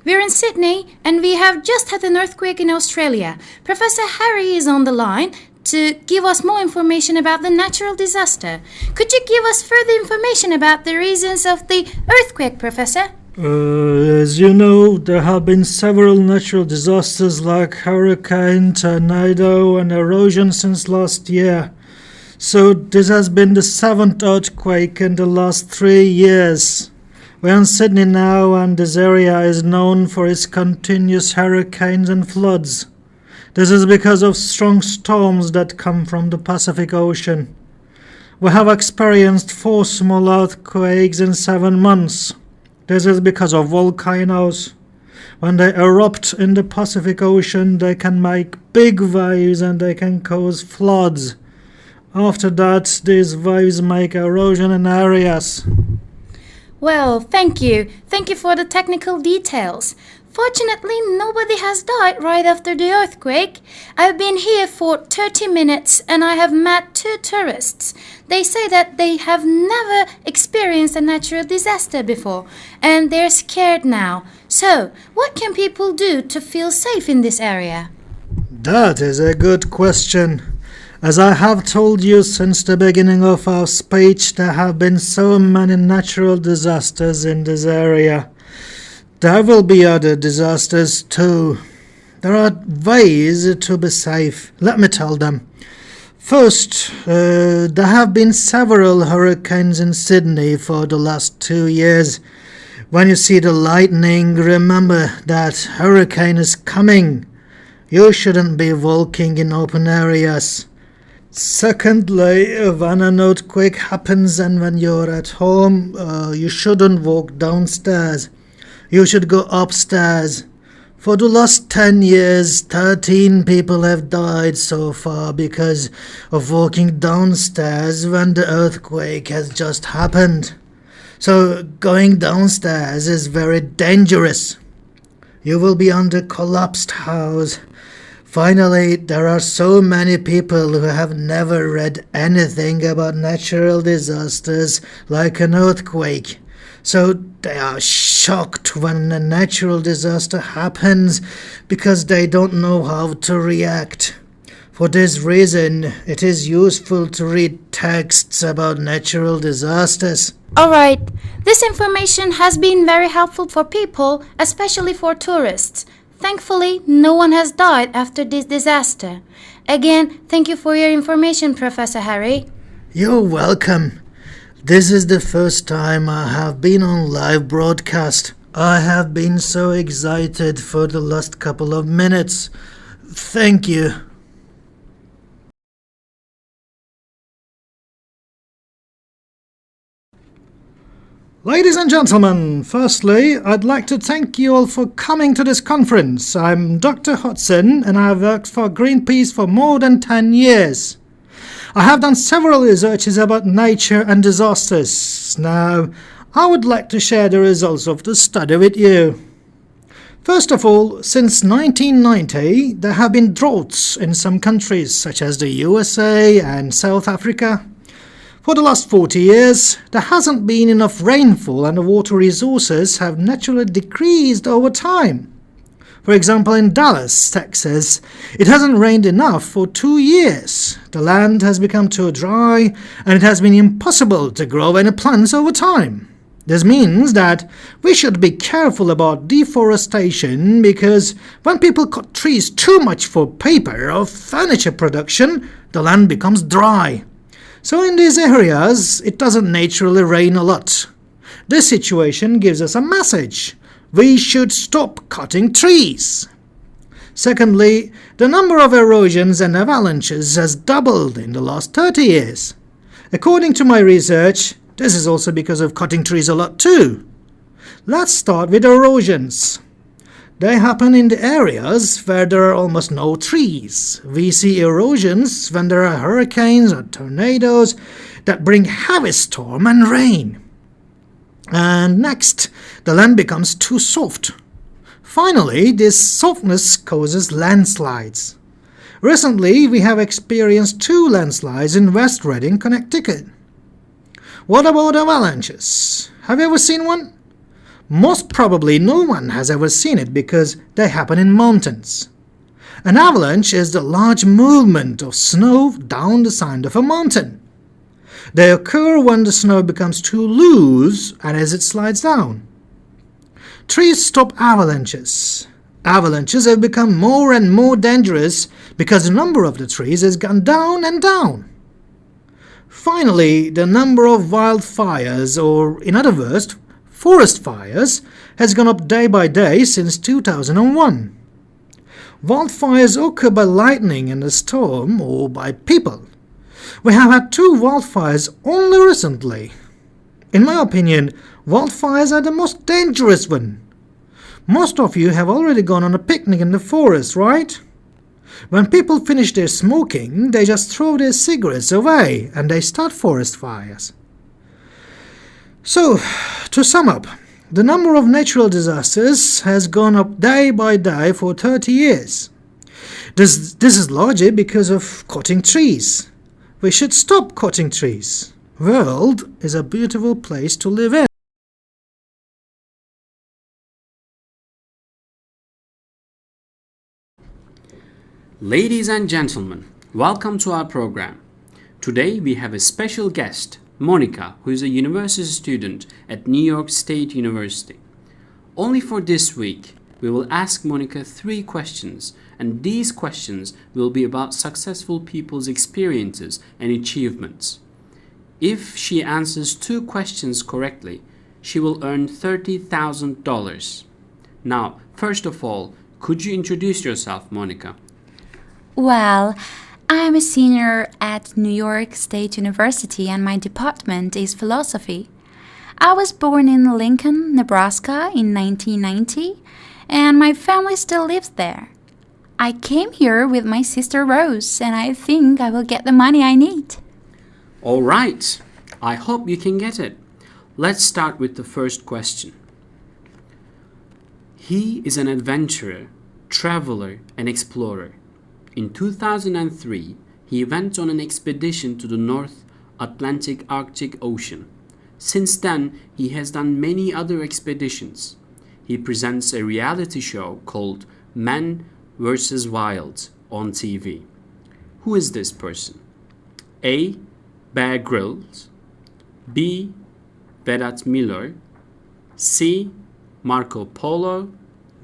We're in Sydney and we have just had an earthquake in Australia. Professor Harry is on the line to give us more information about the natural disaster. Could you give us further information about the reasons of the earthquake, Professor? As you know, there have been several natural disasters like hurricane, tornado and erosion since last year. So this has been the 7th earthquake in the last 3 years. We're in Sydney now, and this area is known for its continuous hurricanes and floods. This is because of strong storms that come from the Pacific Ocean. We have experienced 4 small earthquakes in 7 months. This is because of volcanoes. When they erupt in the Pacific Ocean, they can make big waves and they can cause floods. After that, these waves make erosion in areas. Well, thank you. Thank you for the technical details. Fortunately, nobody has died right after the earthquake. I've been here for 30 minutes and I have met 2 tourists. They say that they have never experienced a natural disaster before and they're scared now. So, what can people do to feel safe in this area? That is a good question. As I have told you since the beginning of our speech, there have been so many natural disasters in this area. There will be other disasters too. There are ways to be safe. Let me tell them. First, there have been several hurricanes in Sydney for the last 2 years. When you see the lightning, remember that hurricane is coming. You shouldn't be walking in open areas. Secondly, when an earthquake happens and when you're at home, you shouldn't walk downstairs. You should go upstairs. For the last 10 years, 13 people have died so far because of walking downstairs when the earthquake has just happened. So going downstairs is very dangerous. You will be under collapsed house. Finally, there are so many people who have never read anything about natural disasters like an earthquake. So they are shocked when a natural disaster happens because they don't know how to react. For this reason, it is useful to read texts about natural disasters. Alright, this information has been very helpful for people, especially for tourists. Thankfully, no one has died after this disaster. Again, thank you for your information, Professor Harry. You're welcome. This is the first time I have been on live broadcast. I have been so excited for the last couple of minutes. Thank you. Ladies and gentlemen, firstly, I'd like to thank you all for coming to this conference. I'm Dr. Hodson and I have worked for Greenpeace for more than 10 years. I have done several researches about nature and disasters. Now, I would like to share the results of the study with you. First of all, since 1990, there have been droughts in some countries such as the USA and South Africa. For the last 40 years, there hasn't been enough rainfall and the water resources have naturally decreased over time. For example, in Dallas, Texas, it hasn't rained enough for 2 years. The land has become too dry and it has been impossible to grow any plants over time. This means that we should be careful about deforestation because when people cut trees too much for paper or furniture production, the land becomes dry. So in these areas, it doesn't naturally rain a lot. This situation gives us a message. We should stop cutting trees. Secondly, the number of erosions and avalanches has doubled in the last 30 years. According to my research, this is also because of cutting trees a lot too. Let's start with erosions. They happen in the areas where there are almost no trees. We see erosions when there are hurricanes or tornadoes that bring heavy storm and rain. And next, the land becomes too soft. Finally, this softness causes landslides. Recently, we have experienced 2 landslides in West Redding, Connecticut. What about avalanches? Have you ever seen one? Most probably no one has ever seen it because they happen in mountains. An avalanche is the large movement of snow down the side of a mountain. They occur when the snow becomes too loose and as it slides down. Trees stop avalanches. Avalanches have become more and more dangerous because the number of the trees has gone down and down. Finally, the number of wildfires, or in other words, forest fires, has gone up day by day since 2001. Wildfires occur by lightning and a storm or by people. We have had 2 wildfires only recently. In my opinion, wildfires are the most dangerous one. Most of you have already gone on a picnic in the forest, right? When people finish their smoking, they just throw their cigarettes away and they start forest fires. So, to sum up, the number of natural disasters has gone up day by day for 30 years. This is largely because of cutting trees. We should stop cutting trees. World is a beautiful place to live in. Ladies and gentlemen, welcome to our program. Today we have a special guest, Monica, who is a university student at New York State University. Only for this week, we will ask Monica 3 questions, and these questions will be about successful people's experiences and achievements. If she answers 2 questions correctly, she will earn $30,000. Now, first of all, could you introduce yourself, Monica? Well, I'm a senior at New York State University and my department is philosophy. I was born in Lincoln, Nebraska in 1990 and my family still lives there. I came here with my sister Rose and I think I will get the money I need. All right, I hope you can get it. Let's start with the first question. He is an adventurer, traveler, and explorer. In 2003, he went on an expedition to the North Atlantic Arctic Ocean. Since then, he has done many other expeditions. He presents a reality show called Man vs. Wild on TV. Who is this person? A. Bear Grylls, B. Vedat Milor, C. Marco Polo,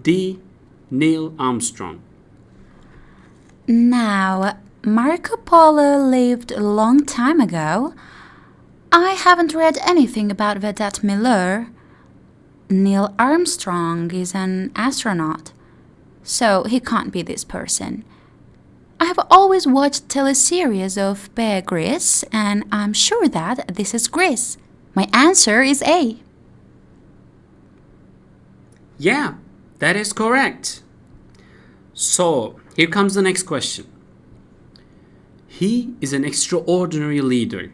D. Neil Armstrong. Now, Marco Polo lived a long time ago. I haven't read anything about Vedat Milor. Neil Armstrong is an astronaut, so he can't be this person. I have always watched teleseries of Bear Grylls, and I'm sure that this is Grylls. My answer is A. Yeah, that is correct. So, here comes the next question. He is an extraordinary leader.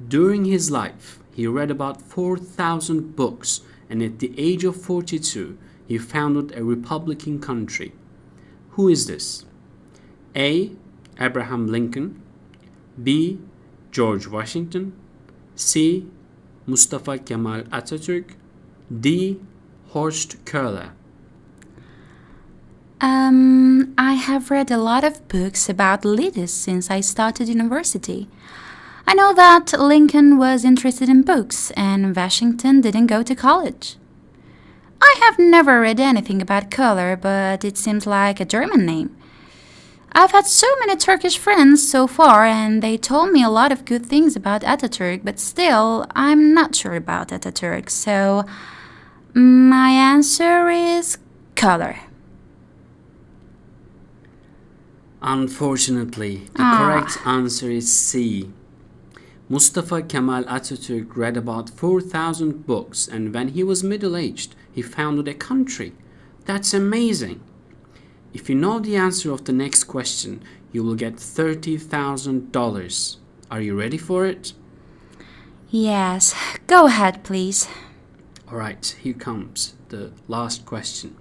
During his life, he read about 4,000 books, and at the age of 42, he founded a Republican country. Who is this? A. Abraham Lincoln, B. George Washington, C. Mustafa Kemal Atatürk, D. Horst Köhler. I have read a lot of books about leaders since I started university. I know that Lincoln was interested in books and Washington didn't go to college. I have never read anything about Köhler, but it seems like a German name. I've had so many Turkish friends so far and they told me a lot of good things about Atatürk, but still, I'm not sure about Atatürk, so my answer is Köhler. Unfortunately, the correct answer is C. Mustafa Kemal Atatürk read about 4,000 books, and when he was middle-aged, he founded a country. That's amazing. If you know the answer of the next question, you will get $30,000. Are you ready for it? Yes, go ahead, please. All right, here comes the last question.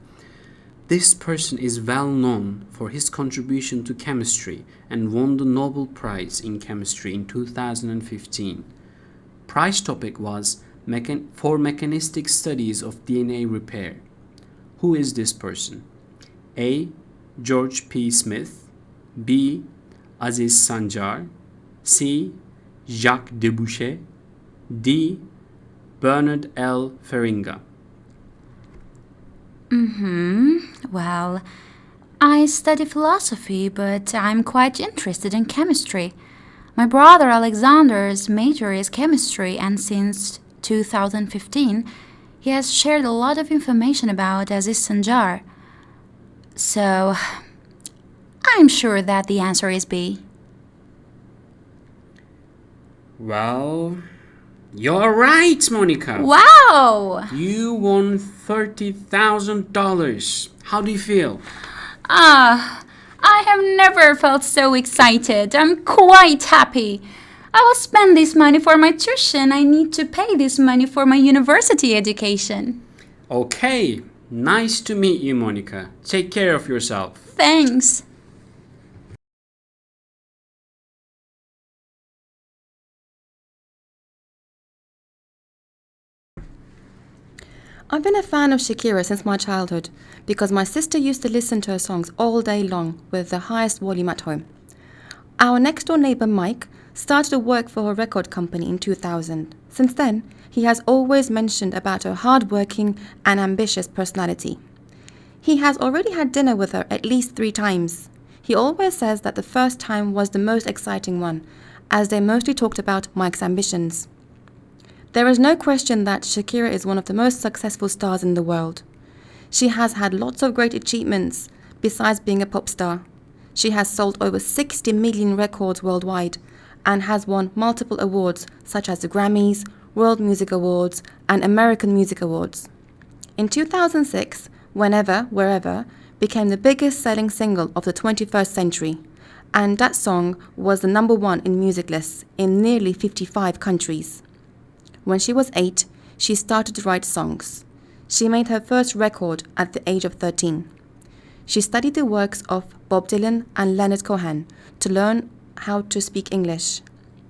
This person is well known for his contribution to chemistry and won the Nobel Prize in Chemistry in 2015. Prize topic was for mechanistic studies of DNA repair. Who is this person? A. George P. Smith, B. Aziz Sancar, C. Jacques Debouchet, D. Bernard L. Feringa. Well, I study philosophy, but I'm quite interested in chemistry. My brother Alexander's major is chemistry, and since 2015, he has shared a lot of information about Aziz Sancar. So, I'm sure that the answer is B. Well, you're right, Monica. Wow! You won $30,000. How do you feel? I have never felt so excited. I'm quite happy. I will spend this money for my tuition. I need to pay this money for my university education. Okay, nice to meet you, Monica. Take care of yourself. Thanks. I've been a fan of Shakira since my childhood because my sister used to listen to her songs all day long with the highest volume at home. Our next door neighbor Mike started to work for a record company in 2000. Since then, he has always mentioned about her hardworking and ambitious personality. He has already had dinner with her at least 3 times. He always says that the first time was the most exciting one, as they mostly talked about Mike's ambitions. There is no question that Shakira is one of the most successful stars in the world. She has had lots of great achievements besides being a pop star. She has sold over 60 million records worldwide and has won multiple awards such as the Grammys, World Music Awards, and American Music Awards. In 2006, Whenever, Wherever became the biggest selling single of the 21st century, and that song was the number 1 in music lists in nearly 55 countries. When she was 8, she started to write songs. She made her first record at the age of 13. She studied the works of Bob Dylan and Leonard Cohen to learn how to speak English.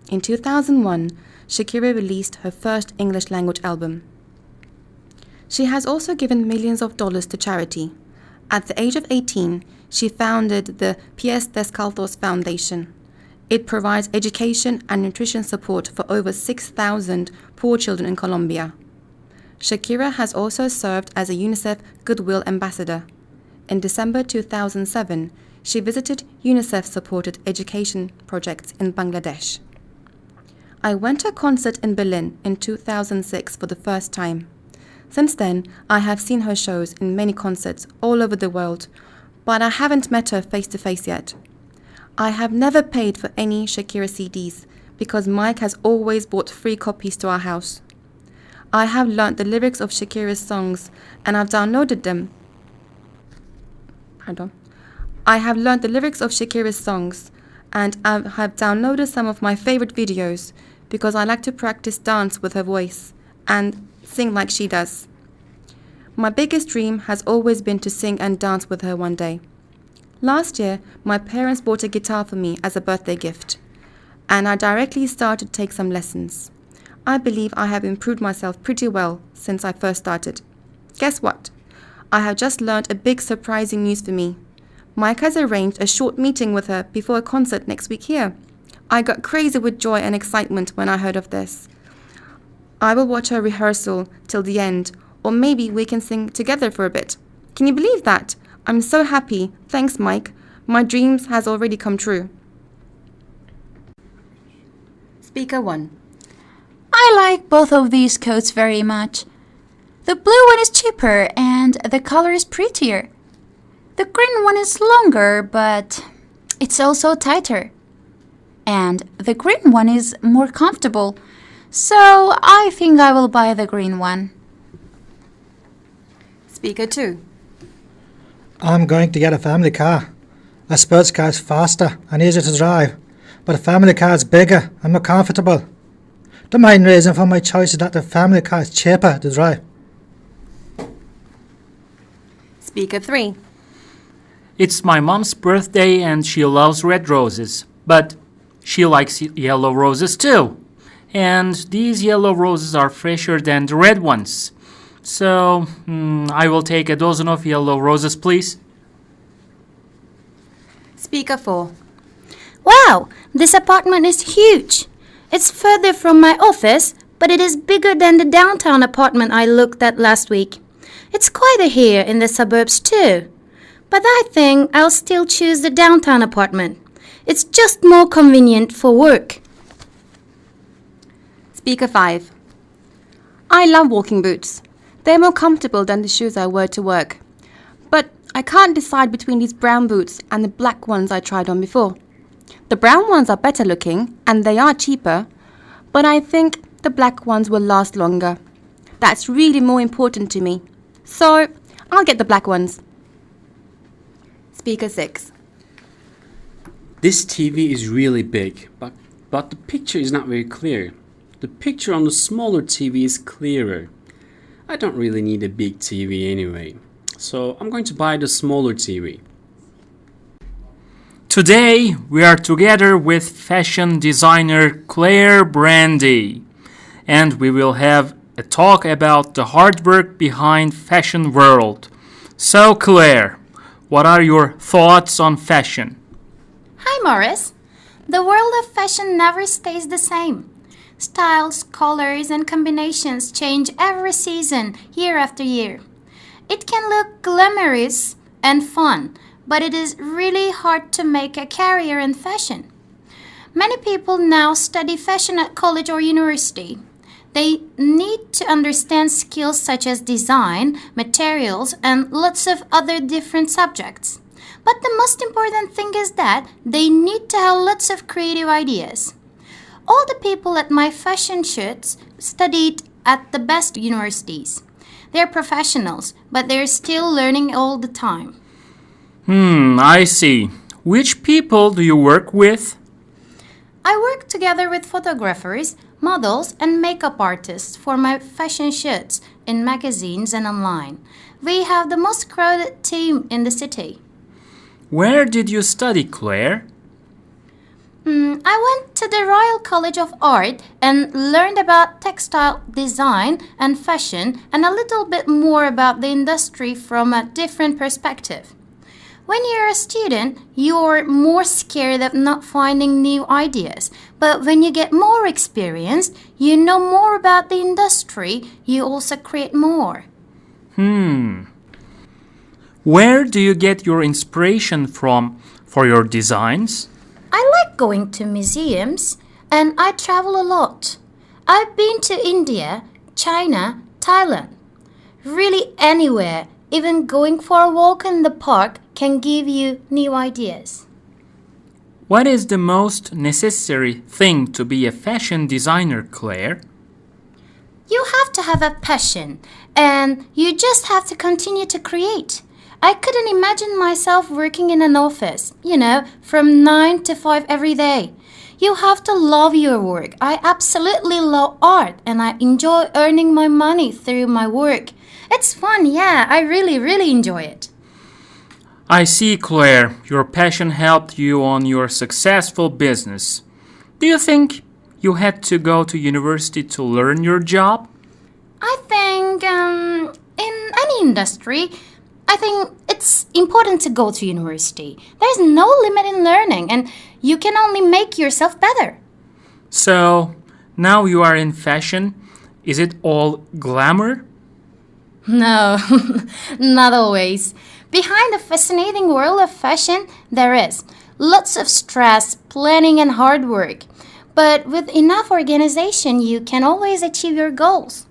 In 2001, Shakira released her first English language album. She has also given millions of dollars to charity. At the age of 18, she founded the Pies Descalzos Foundation. It provides education and nutrition support for over 6,000 poor children in Colombia. Shakira has also served as a UNICEF Goodwill Ambassador. In December 2007, she visited UNICEF-supported education projects in Bangladesh. I went to a concert in Berlin in 2006 for the first time. Since then, I have seen her shows in many concerts all over the world, but I haven't met her face to face yet. I have never paid for any Shakira CDs because Mike has always bought free copies to our house. I have learnt the lyrics of Shakira's songs and I've downloaded them. I have learnt the lyrics of Shakira's songs and I have downloaded some of my favorite videos because I like to practice dance with her voice and sing like she does. My biggest dream has always been to sing and dance with her one day. Last year, my parents bought a guitar for me as a birthday gift, and I directly started to take some lessons. I believe I have improved myself pretty well since I first started. Guess what? I have just learned a big surprising news for me. Mike has arranged a short meeting with her before a concert next week here. I got crazy with joy and excitement when I heard of this. I will watch her rehearsal till the end, or maybe we can sing together for a bit. Can you believe that? I'm so happy. Thanks, Mike. My dreams has already come true. Speaker 1. I like both of these coats very much. The blue one is cheaper and the color is prettier. The green one is longer, but it's also tighter. And the green one is more comfortable, so I think I will buy the green one. Speaker 2. I'm going to get a family car. A sports car is faster and easier to drive, but a family car is bigger and more comfortable. The main reason for my choice is that the family car is cheaper to drive. Speaker 3. It's my mom's birthday and she loves red roses, but she likes yellow roses too. and these yellow roses are fresher than the red ones. So, I will take a dozen of yellow roses, please. Speaker 4. Wow, this apartment is huge. It's further from my office, but it is bigger than the downtown apartment I looked at last week. It's quieter here in the suburbs too. But I think I'll still choose the downtown apartment. It's just more convenient for work. Speaker 5. I love walking boots. They're more comfortable than the shoes I wear to work. But I can't decide between these brown boots and the black ones I tried on before. The brown ones are better looking and they are cheaper, but I think the black ones will last longer. That's really more important to me. So I'll get the black ones. Speaker 6. This TV is really big, but the picture is not very clear. The picture on the smaller TV is clearer. I don't really need a big TV anyway, so I'm going to buy the smaller TV. Today, we are together with fashion designer Claire Brandy, and we will have a talk about the hard work behind fashion world. So, Claire, what are your thoughts on fashion? Hi, Morris. The world of fashion never stays the same. Styles, colors, and combinations change every season, year after year. It can look glamorous and fun, but it is really hard to make a career in fashion. Many people now study fashion at college or university. They need to understand skills such as design, materials, and lots of other different subjects. But the most important thing is that they need to have lots of creative ideas. All the people at my fashion shoots studied at the best universities. They're professionals, but they're still learning all the time. I see. Which people do you work with? I work together with photographers, models, and makeup artists for my fashion shoots in magazines and online. We have the most crowded team in the city. Where did you study, Claire? I went to the Royal College of Art and learned about textile design and fashion and a little bit more about the industry from a different perspective. When you're a student, you're more scared of not finding new ideas. But when you get more experienced, you know more about the industry, you also create more. Where do you get your inspiration from for your designs? I like going to museums and I travel a lot. I've been to India, China, Thailand. Really anywhere, even going for a walk in the park can give you new ideas. What is the most necessary thing to be a fashion designer, Claire? You have to have a passion and you just have to continue to create. I couldn't imagine myself working in an office, from 9 to 5 every day. You have to love your work. I absolutely love art and I enjoy earning my money through my work. It's fun, yeah, I really enjoy it. I see, Claire. Your passion helped you on your successful business. Do you think you had to go to university to learn your job? I think in any industry, I think it's important to go to university. There's no limit in learning and you can only make yourself better. So, now you are in fashion. Is it all glamour? No, not always. Behind the fascinating world of fashion, there is lots of stress, planning, and hard work. But with enough organization, you can always achieve your goals.